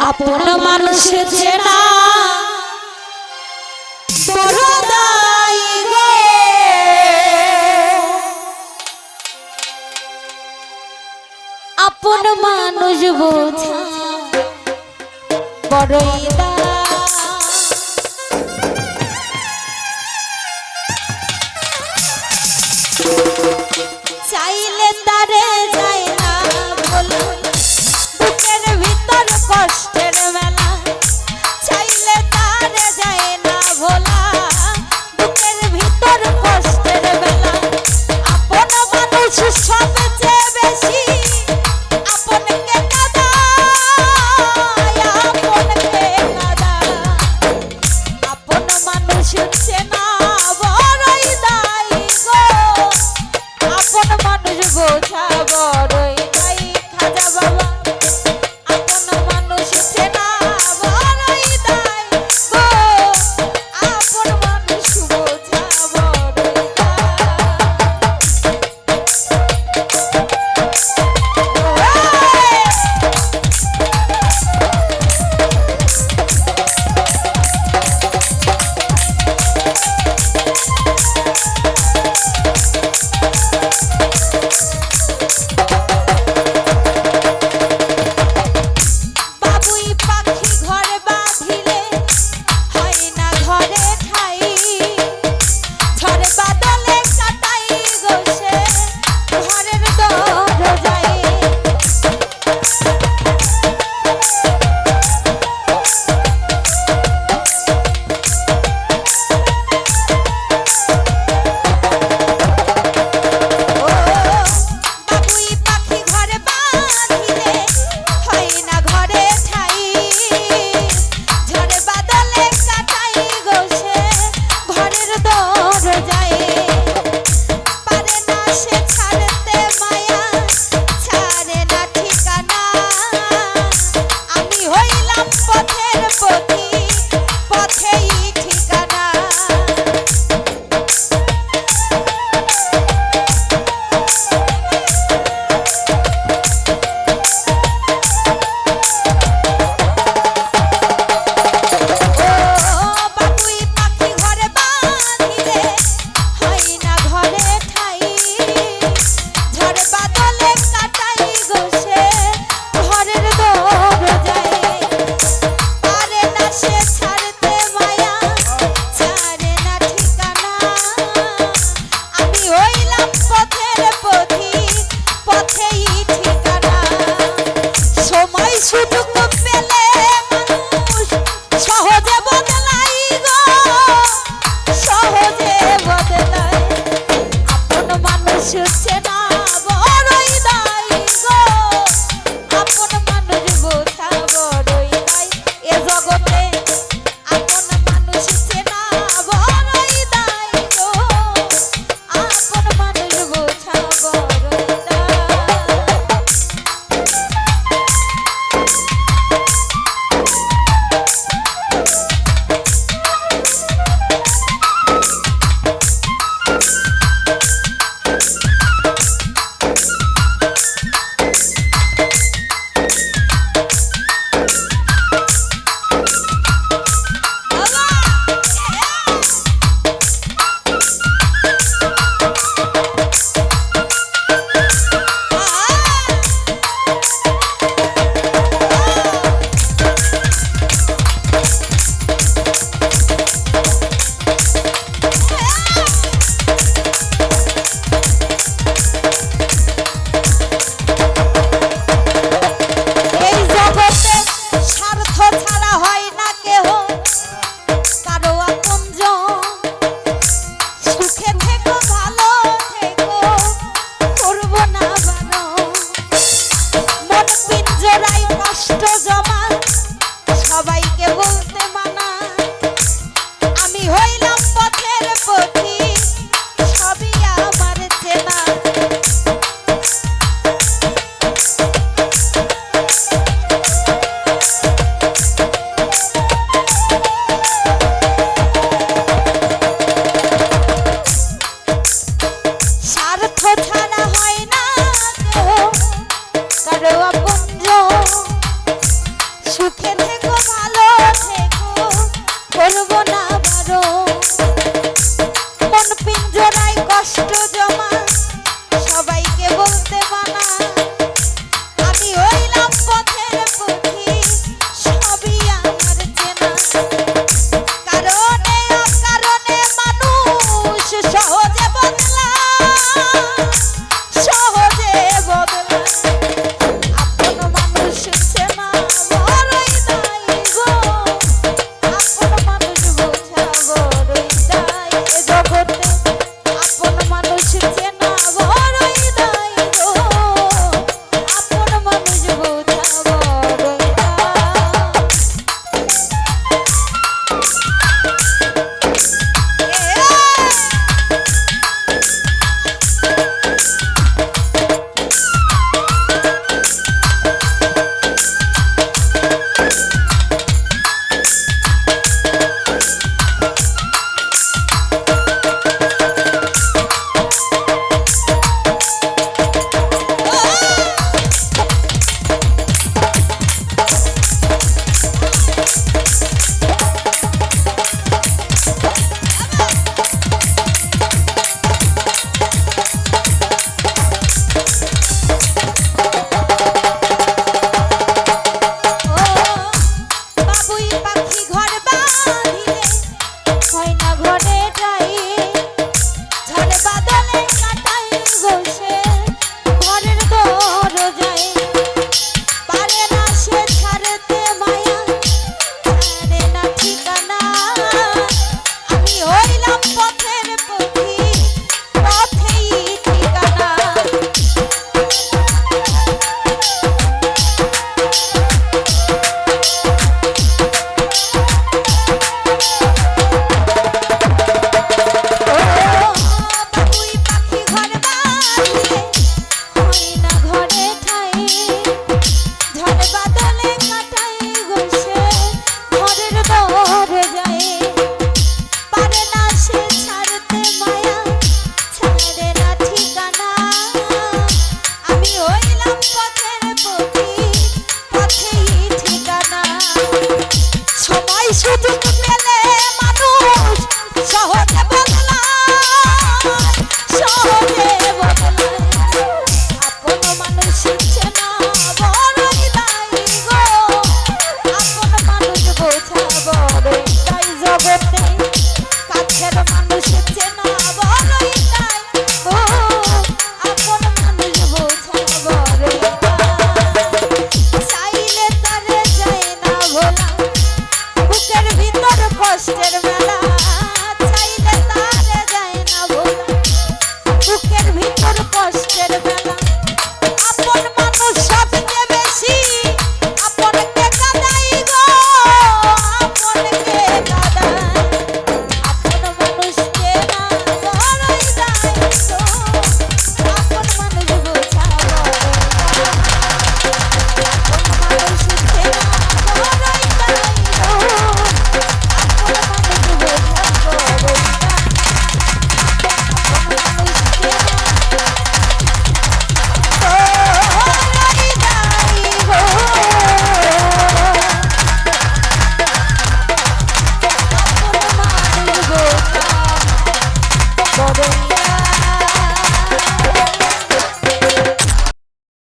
আপন মানুষ চেনা বড় দায় গো, আপন মানুষ বোঝা বড়ই দায়। চাইলে তারে যায় না বলে বুকের ভিতর কষ্টের মেলা, চাইলে তারে যায় না ভোলা বুকের ভিতর কষ্টের মেলা। আপন মানুষ সবচেয়ে বেশি আপনকে কাঁদায়, আপনকে কাঁদায়। আপন মানুষ চেনা বড়ই দায় গো, আপন মানুষ বোঝা বড়ই দায়। খাজা বাবা আপন মানুষ চেনা বড়ই দায় গো, আপন মানুষ বোঝা বড়ই বাবুই পাখি ঘর বাঁধিলে হয় না ঘরে ঠাই, ঝড় বাদলে কাটাই গো সে ঘরের দরজায়। ও বাবুই পাখি ঘর বাঁধিলে হয় না ঘরে ঠাই, ঝড় বাদলে কাটাই গো সে ঘরের দরজায়। পারে না সে ছাড়তে মায়া, ছাড়ে না ঠিকানা, আমি হইলাম পথের পথিক, পথেই ঠিকানা। ও বাবুই পাখি ঘরে বাঁধিলে হয় না ঘরে ঠাই, ঝড় বাদলে কাটাই গো সে ঘরের দরজায়। পারে না সে ছাড়তে মায়া, ছাড়ে না ঠিকানা, আমি হইলাম পথের পথিক, পথেই ঠিকানা। সময় সুযোগ পেলে মানুষ সহজে বদলাই গো, সহজে বদলাই। আপন মানুষ চেনা বড়ই দায় গো, আপন মানুষ বোঝা বড়ই দায়। এ জগতে আপন মানুষ চেনা বড়ই দায় গো, আপন মানুষ বোঝা বড়ই দায়। সুখে থেকো ভালো থেকো করবো না বারো মন পিঞ্জরায় কষ্ট জমা সবাইকে বলতে মানা আমি হইলাম পথের পথি সবই আমার চেনা কারণে অকারণে মানুষ সহজে বদলায় সহজে বদলায় আপন মানুষ চেনা বড়ই দায় গো আপন মানুষ বোঝা বড়ই দায় এ জগতে আপন মানুষ চেনা বড়ই দায় গো আপন মানুষ বোঝা বড়ই বাবুই পাখি ঘর বাঁধিলে হয় না ঘরে ঠাই ঝড় বাদলে কাটাই বসে ঘরের দরজায় পারে না সে ছাড়তে মায়া ছাড়ে না ঠিকানা আমি হইলাম পথের পথি পথেই ঠিকানা বাবুই পাখি ঘর বাঁধিলে হয় না ঘরে ঠাই ঝড় বাদলে কাটাই